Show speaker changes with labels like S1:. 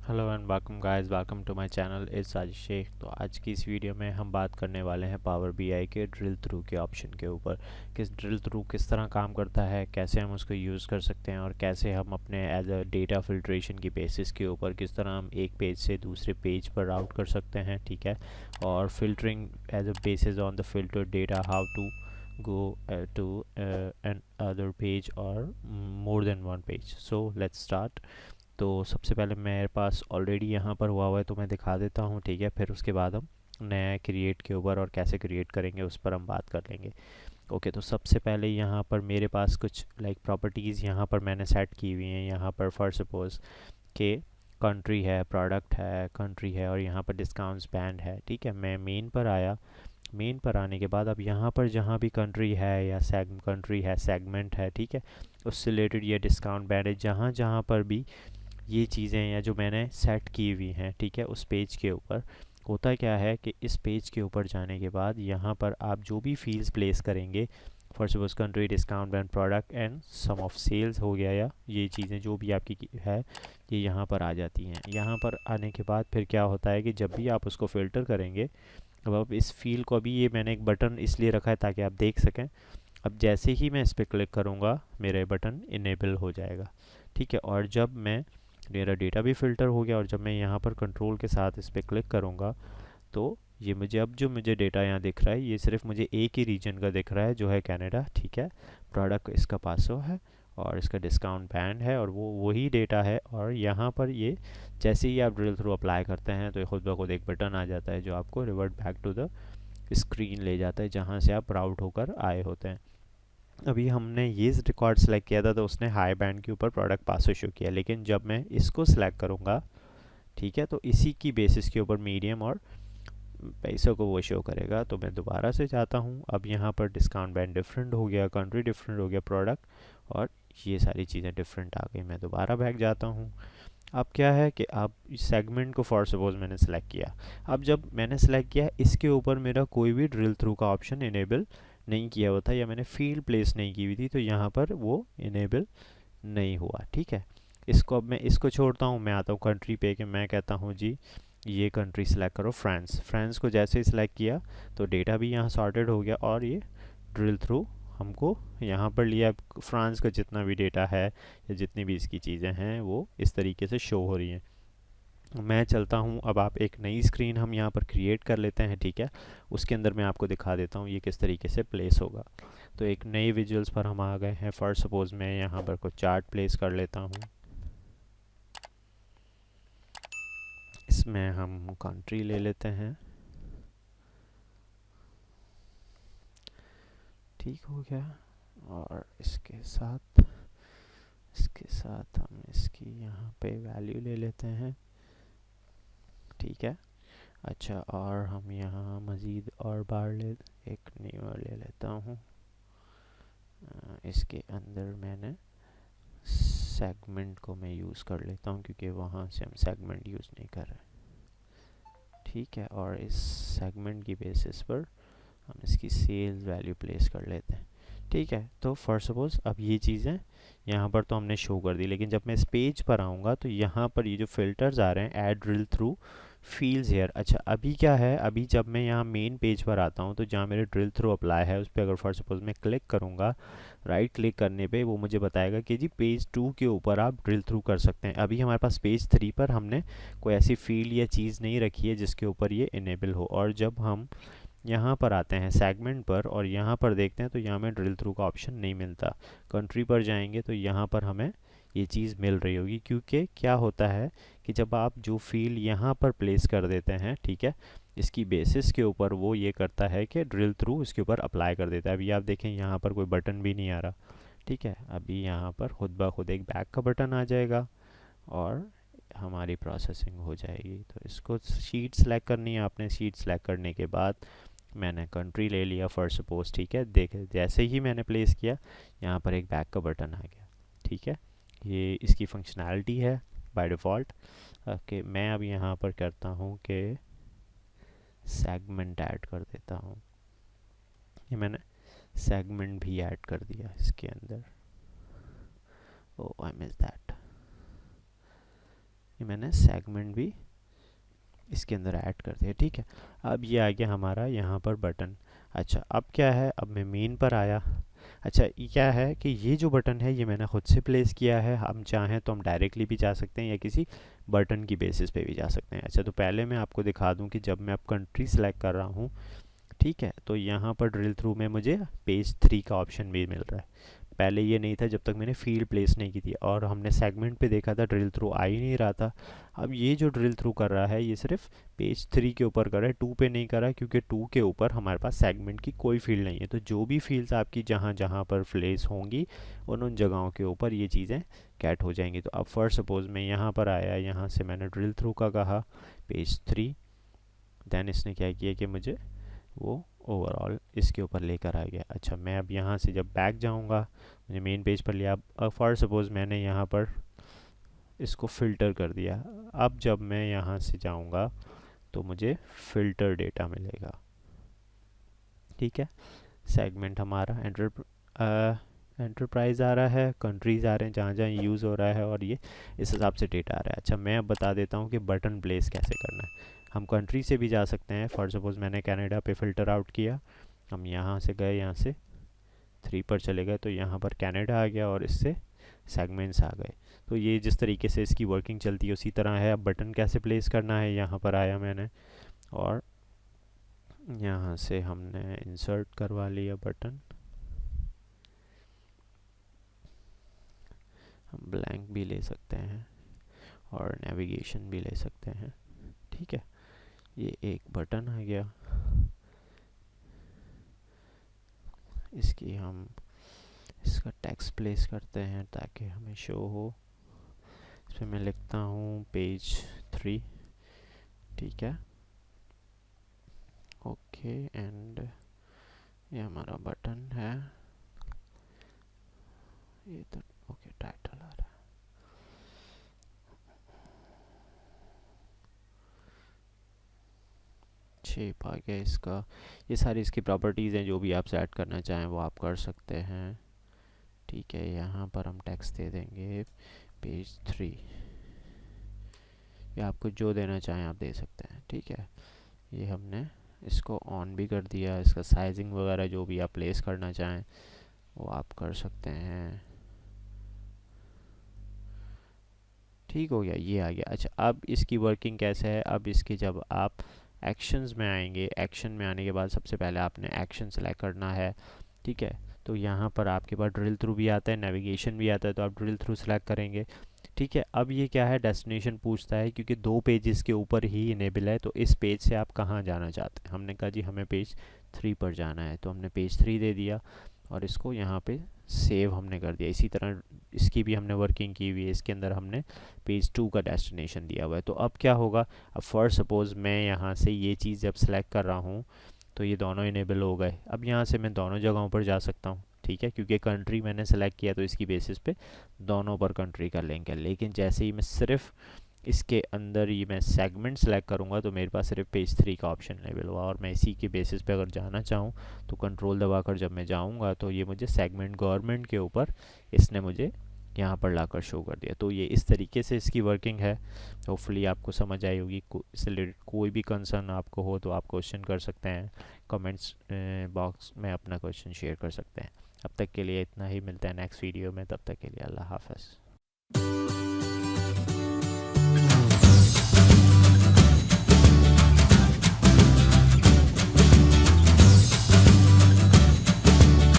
S1: Hello and welcome guys, welcome to my channel it's Sajid Shaikh. तो आज की इस वीडियो में हम बात करने वाले हैं पावर बीआई के ड्रिल थ्रू के ऑप्शन के ऊपर। ड्रिल थ्रू किस तरह काम करता है, कैसे हम उसको यूज़ कर सकते हैं और कैसे हम अपने एज अ डेटा फिल्ट्रेशन की बेसिस के ऊपर किस तरह हम एक पेज से दूसरे पेज पर राउट कर सकते हैं, ठीक है। और filtering as a basis on the filter data, how to go to an other page or more than one page. So let's start. तो सबसे पहले मेरे पास ऑलरेडी यहाँ पर हुआ है तो मैं दिखा देता हूँ, ठीक है। फिर उसके बाद हम नया क्रिएट के ऊपर और कैसे क्रिएट करेंगे उस पर हम बात कर लेंगे। ओके, तो सबसे पहले यहाँ पर मेरे पास कुछ प्रॉपर्टीज़ यहाँ पर मैंने सेट की हुई हैं। यहाँ पर फॉर सपोज के कंट्री है, प्रोडक्ट है, कंट्री है और यहाँ पर डिस्काउंट्स बैंड है, ठीक है। मैं मेन पर आया। मेन पर आने के बाद अब यहाँ पर जहाँ भी कंट्री है या कंट्री है, सेगमेंट है, ठीक है, उससे रिलेटेड ये डिस्काउंट बैंड है, जहाँ जहाँ पर भी ये चीज़ें या जो मैंने सेट की हुई हैं, ठीक है, उस पेज के ऊपर होता क्या है कि इस पेज के ऊपर जाने के बाद यहाँ पर आप जो भी फील्ड्स प्लेस करेंगे, for suppose country, discount band, product and sum of sales हो गया, या ये चीज़ें जो भी आपकी है ये यहाँ पर आ जाती हैं। यहाँ पर आने के बाद फिर क्या होता है कि जब भी आप उसको फ़िल्टर करेंगे, अब आप इस फील्ड को, अभी ये मैंने एक बटन इसलिए रखा है ताकि आप देख सकें। अब जैसे ही मैं इस पर क्लिक करूँगा मेरा बटन इनेबल हो जाएगा, ठीक है। और जब मैं, मेरा डेटा भी फ़िल्टर हो गया और जब मैं यहाँ पर कंट्रोल के साथ इस पर क्लिक करूँगा तो ये मुझे, अब जो मुझे डेटा यहाँ दिख रहा है ये सिर्फ मुझे एक ही रीजन का दिख रहा है जो है कनाडा, ठीक है। प्रोडक्ट इसका 500 है और इसका डिस्काउंट बैंड है और वो वही डेटा है। और यहाँ पर ये जैसे ही आप ड्रिल थ्रू अप्लाई करते हैं तो खुद ब खुद एक बटन आ जाता है जो आपको revert back to the screen ले जाता है जहाँ से आप राउट होकर आए होते हैं। अभी हमने ये रिकॉर्ड सेलेक्ट किया था तो उसने हाई बैंड के ऊपर प्रोडक्ट 500 शो किया, लेकिन जब मैं इसको सिलेक्ट करूँगा, ठीक है, तो इसी की बेसिस के ऊपर मीडियम और पैसों को वो शो करेगा। तो मैं दोबारा से जाता हूँ, अब यहाँ पर डिस्काउंट बैंड डिफरेंट हो गया, कंट्री डिफरेंट हो गया, प्रोडक्ट और ये सारी चीज़ें डिफरेंट आ गई। मैं दोबारा बैक जाता हूँ। अब क्या है कि आप सेगमेंट को फॉर सपोज मैंने सेलेक्ट किया। अब जब मैंने सेलेक्ट किया इसके ऊपर मेरा कोई भी ड्रिल थ्रू का ऑप्शन इनेबल नहीं किया हुआ था या मैंने फील्ड प्लेस नहीं की हुई थी, तो यहाँ पर वो इनेबल नहीं हुआ, ठीक है। इसको, अब मैं इसको छोड़ता हूँ, मैं आता हूँ कंट्री पे कि मैं कहता हूँ जी ये कंट्री सेलेक्ट करो फ्रांस। फ्रांस को जैसे ही सिलेक्ट किया तो डेटा भी यहाँ सॉर्टेड हो गया और ये ड्रिल थ्रू हमको यहाँ पर लिया। फ्रांस का जितना भी डेटा है या जितनी भी इसकी चीज़ें हैं वो इस तरीके से शो हो रही हैं। मैं चलता हूँ, अब आप एक नई स्क्रीन हम यहाँ पर क्रिएट कर लेते हैं, ठीक है। उसके अंदर मैं आपको दिखा देता हूँ ये किस तरीके से प्लेस होगा। तो एक नई विजुअल्स पर हम आ गए हैं। फॉर सपोज मैं यहाँ पर कुछ चार्ट प्लेस कर लेता हूँ। इसमें हम कंट्री ले लेते हैं, ठीक हो गया। और इसके साथ हम इसकी यहाँ पे वैल्यू ले लेते हैं, ठीक है। अच्छा, और हम यहाँ मज़ीद और बार एक न्यू ले लेता हूँ। इसके अंदर मैंने सेगमेंट को मैं यूज़ कर लेता हूँ क्योंकि वहाँ से हम सेगमेंट यूज़ नहीं कर रहे, ठीक है। और इस सेगमेंट की बेसिस पर हम इसकी सेल्स वैल्यू प्लेस कर लेते हैं, ठीक है। तो फॉर सपोज अब ये चीज़ें यहाँ पर तो हमने शो कर दी, लेकिन जब मैं इस पेज पर आऊँगा तो यहाँ पर ये जो फिल्टर्स आ रहे हैं, add drill through fields here. अच्छा, अभी क्या है, अभी जब मैं यहाँ मेन पेज पर आता हूँ तो जहाँ मेरे ड्रिल थ्रू अप्लाई है उस पर अगर फॉर सपोज मैं क्लिक करूँगा, राइट क्लिक करने पे वो मुझे बताएगा कि जी पेज 2 के ऊपर आप ड्रिल थ्रू कर सकते हैं। अभी हमारे पास पेज 3 पर हमने कोई ऐसी फील्ड या चीज़ नहीं रखी है जिसके ऊपर ये इनेबल हो। और जब हम यहाँ पर आते हैं सेगमेंट पर और यहाँ पर देखते हैं तो यहाँ में ड्रिल थ्रू का ऑप्शन नहीं मिलता। कंट्री पर जाएंगे तो यहाँ पर हमें ये चीज़ मिल रही होगी, क्योंकि क्या होता है कि जब आप जो फील्ड यहाँ पर प्लेस कर देते हैं, ठीक है, इसकी बेसिस के ऊपर वो ये करता है कि ड्रिल थ्रू इसके ऊपर अप्लाई कर देता है। अभी आप देखें यहाँ पर कोई बटन भी नहीं आ रहा, ठीक है। अभी यहाँ पर खुद ब खुद एक बैक का बटन आ जाएगा और हमारी प्रोसेसिंग हो जाएगी। तो इसको शीट सेलेक्ट करनी है आपने। शीट सेलेक्ट करने के बाद मैंने कंट्री ले लिया फॉर सपोज, ठीक है। देखे जैसे ही मैंने प्लेस किया यहाँ पर एक बैक का बटन आ गया, ठीक है। ये इसकी फंक्शनैलिटी है बाय डिफ़ॉल्ट। ओके, मैं अब यहाँ पर करता हूँ कि सेगमेंट ऐड कर देता हूँ। ये मैंने सेगमेंट भी ऐड कर दिया इसके अंदर। ओ आई मिस दैट। ये मैंने सेगमेंट भी इसके अंदर ऐड कर दिया। ठीक है, अब ये आ गया हमारा यहाँ पर बटन। अच्छा, अब क्या है, अब मैं मेन पर आया। अच्छा, ये क्या है कि ये जो बटन है ये मैंने खुद से प्लेस किया है। हम चाहें तो हम डायरेक्टली भी जा सकते हैं या किसी बटन की बेसिस पे भी जा सकते हैं। अच्छा, तो पहले मैं आपको दिखा दूं कि जब मैं अब कंट्री सेलेक्ट कर रहा हूँ, ठीक है, तो यहाँ पर ड्रिल थ्रू में मुझे पेज 3 का ऑप्शन भी मिल रहा है। पहले ये नहीं था जब तक मैंने फील्ड प्लेस नहीं की थी, और हमने सेगमेंट पे देखा था ड्रिल थ्रू आ ही नहीं रहा था। अब ये जो ड्रिल थ्रू कर रहा है ये सिर्फ पेज 3 के ऊपर कर रहा है, 2 पे नहीं कर रहा, क्योंकि 2 के ऊपर हमारे पास सेगमेंट की कोई फील्ड नहीं है। तो जो भी फील्ड्स आपकी जहाँ जहाँ पर प्लेस होंगी उन जगहों के ऊपर ये चीज़ें कैट हो जाएंगी। तो अब फर्स्ट सपोज मैं यहाँ पर आया, यहाँ से मैंने ड्रिल थ्रू का कहा पेज 3, देन इसने क्या किया कि मुझे वो ओवरऑल इसके ऊपर लेकर आ गया। अच्छा, मैं अब यहाँ से जब बैक जाऊँगा, मुझे मेन पेज पर लिया। अब फॉर सपोज़ मैंने यहाँ पर इसको फ़िल्टर कर दिया। अब जब मैं यहाँ से जाऊँगा तो मुझे फ़िल्टर डेटा मिलेगा। ठीक है, सेगमेंट हमारा एंटरप्राइज आ रहा है, कंट्रीज़ आ रहे हैं जहाँ जहाँ यूज़ हो रहा है, और ये इस हिसाब से डेटा आ रहा है। अच्छा, मैं अब बता देता हूँ कि बटन प्लेस कैसे करना है। हम कंट्री से भी जा सकते हैं। फॉर सपोज़ मैंने कनाडा पे फ़िल्टर आउट किया, हम यहाँ से गए, यहाँ से 3 पर चले गए, तो यहाँ पर कनाडा आ गया और इससे सेगमेंट्स आ गए। तो ये जिस तरीके से इसकी वर्किंग चलती है उसी तरह है। अब बटन कैसे प्लेस करना है, यहाँ पर आया मैंने और यहाँ से हमने इंसर्ट करवा लिया बटन। हम ब्लैंक भी ले सकते हैं और नेविगेशन भी ले सकते हैं। ठीक है, ये एक बटन आ गया। इसका टेक्स्ट प्लेस करते हैं ताकि हमें शो हो। इस पर मैं लिखता हूँ पेज 3। ठीक है, ओके, एंड ये हमारा बटन है। ये तो ओके, टाइटल आ रहा है। शेप आ गया इसका। ये सारी इसकी प्रॉपर्टीज़ हैं, जो भी आप सेट करना चाहें वो आप कर सकते हैं। ठीक है, यहाँ पर हम टेक्स्ट दे देंगे पेज 3, या आपको जो देना चाहें आप दे सकते हैं। ठीक है, ये हमने इसको ऑन भी कर दिया। इसका साइजिंग वगैरह जो भी आप प्लेस करना चाहें वो आप कर सकते हैं। ठीक हो गया, ये आ गया। अच्छा, अब इसकी वर्किंग कैसे है, अब इसके जब आप एक्शंस में आएंगे, एक्शन में आने के बाद सबसे पहले आपने एक्शन सेलेक्ट करना है। ठीक है, तो यहाँ पर आपके पास ड्रिल थ्रू भी आता है, नेविगेशन भी आता है, तो आप ड्रिल थ्रू सेलेक्ट करेंगे। ठीक है, अब ये क्या है, डेस्टिनेशन पूछता है, क्योंकि 2 पेजेस के ऊपर ही इनेबल है, तो इस पेज से आप कहाँ जाना चाहते हैं। हमने कहा जी हमें पेज 3 पर जाना है, तो हमने पेज 3 दे दिया और इसको यहाँ पे सेव हमने कर दिया। इसी तरह इसकी भी हमने वर्किंग की हुई है, इसके अंदर हमने पेज 2 का डेस्टिनेशन दिया हुआ है। तो अब क्या होगा, अब फॉर सपोज़ मैं यहाँ से ये चीज़ जब सेलेक्ट कर रहा हूँ तो ये दोनों इनेबल हो गए। अब यहाँ से मैं दोनों जगहों पर जा सकता हूँ। ठीक है, क्योंकि कंट्री मैंने सेलेक्ट किया तो इसकी बेसिस पे दोनों पर कंट्री का लिंक है। लेकिन जैसे ही मैं सिर्फ इसके अंदर ही मैं सेगमेंट सेलेक्ट करूँगा तो मेरे पास सिर्फ पेज 3 का ऑप्शन अवेलेबल हुआ, और मैं इसी के बेसिस पे अगर जाना चाहूँ तो कंट्रोल दबाकर जब मैं जाऊँगा तो ये मुझे सेगमेंट गवर्नमेंट के ऊपर इसने मुझे यहाँ पर लाकर शो कर दिया। तो ये इस तरीके से इसकी वर्किंग है। होपफुली आपको समझ आई होगी। इससे रिलेटेड कोई भी कंसर्न आपको हो तो आप क्वेश्चन कर सकते हैं, कमेंट्स बॉक्स में अपना क्वेश्चन शेयर कर सकते हैं। अब तक के लिए इतना ही, मिलता है नेक्स्ट वीडियो में, तब तक के लिए अल्लाह हाफ़िज़।